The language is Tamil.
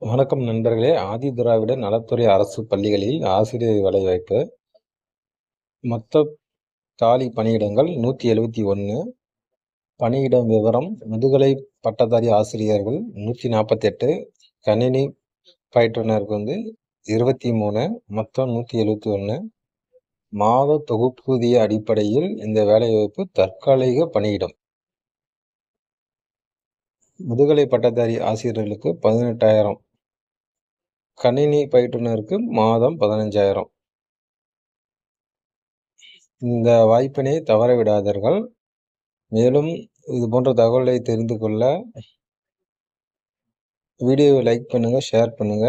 வணக்கம் நண்பர்களே! ஆதிதிராவிட நலத்துறை அரசு பள்ளிகளில் ஆசிரியர் வேலைவாய்ப்பு. மொத்த காலி பணியிடங்கள் 171. பணியிடம் விவரம்: முதுகலை பட்டதாரி ஆசிரியர்கள் 148, கணினி பயிற்றுனருக்கு 23, மொத்தம் 171. மாத தொகுப்பூதிய அடிப்படையில் இந்த வேலைவாய்ப்பு தற்காலிக பணியிடம். முதுகலை பட்டதாரி ஆசிரியர்களுக்கு 18,000, கணினி பயிற்றுனருக்கு மாதம் 15,000. இந்த வாய்ப்பினை தவறவிடாதீர்கள். மேலும் இது போன்ற தகவலை தெரிந்து கொள்ள வீடியோவை லைக் பண்ணுங்க, ஷேர் பண்ணுங்க.